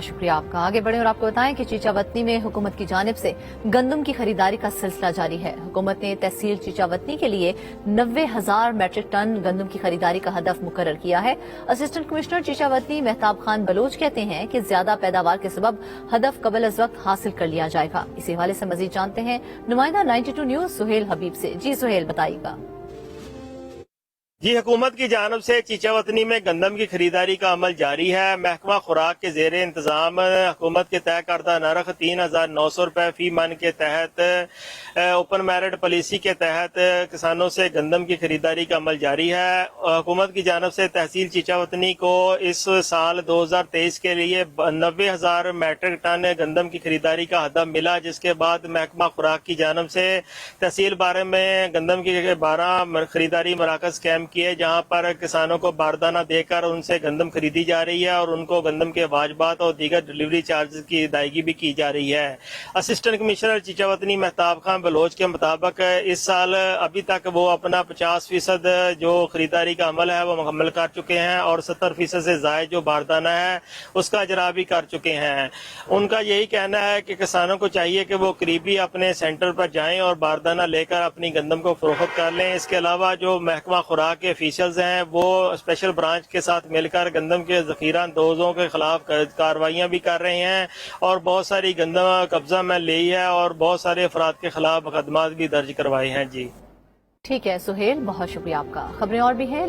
شکریہ آپ کا۔ آگے بڑھیں اور آپ کو بتائیں کہ چیچاوتنی میں حکومت کی جانب سے گندم کی خریداری کا سلسلہ جاری ہے۔ حکومت نے تحصیل چیچاوتنی کے لیے 90,000 میٹرک ٹن گندم کی خریداری کا ہدف مقرر کیا ہے۔ اسسٹنٹ کمشنر چیچاوتنی مہتاب خان بلوچ کہتے ہیں کہ زیادہ پیداوار کے سبب ہدف قبل از وقت حاصل کر لیا جائے گا۔ اسی حوالے سے مزید جانتے ہیں نمائندہ 92 نیوز سہیل حبیب سے۔ جی سہیل، بتائیے گا۔ جی، حکومت کی جانب سے چیچاوتنی میں گندم کی خریداری کا عمل جاری ہے۔ محکمہ خوراک کے زیر انتظام حکومت کے طے کردہ نرخ 3,900 روپے فی من کے تحت اوپن میرٹ پالیسی کے تحت کسانوں سے گندم کی خریداری کا عمل جاری ہے۔ حکومت کی جانب سے تحصیل چیچاوتنی کو اس سال 2023 کے لیے 90,000 میٹرک ٹن گندم کی خریداری کا ہدف ملا، جس کے بعد محکمہ خوراک کی جانب سے تحصیل بارے میں گندم کی 12 خریداری مراکز قائم کیے، جہاں پر کسانوں کو باردانہ دے کر ان سے گندم خریدی جا رہی ہے اور ان کو گندم کے واجبات اور دیگر ڈلیوری چارجز کی ادائیگی بھی کی جا رہی ہے۔ اسسٹنٹ کمشنر چیچاوتنی مہتاب خان بلوچ کے مطابق اس سال ابھی تک وہ اپنا 50% جو خریداری کا عمل ہے وہ مکمل کر چکے ہیں اور 70% سے زائد جو باردانہ ہے اس کا اجرا بھی کر چکے ہیں۔ ان کا یہی کہنا ہے کہ کسانوں کو چاہیے کہ وہ قریبی اپنے سینٹر پر جائیں اور باردانہ لے کر اپنی گندم کو فروخت کر لیں۔ اس کے علاوہ جو محکمہ خوراک کے افیشلز ہیں وہ اسپیشل برانچ کے ساتھ مل کر گندم کے ذخیرہ اندوزوں کے خلاف کارروائیاں بھی کر رہے ہیں اور بہت ساری گندم قبضہ میں لی ہے اور بہت سارے افراد کے خلاف مقدمات بھی درج کروائے ہیں۔ جی ٹھیک ہے سہیل، بہت شکریہ آپ کا۔ خبریں اور بھی ہیں۔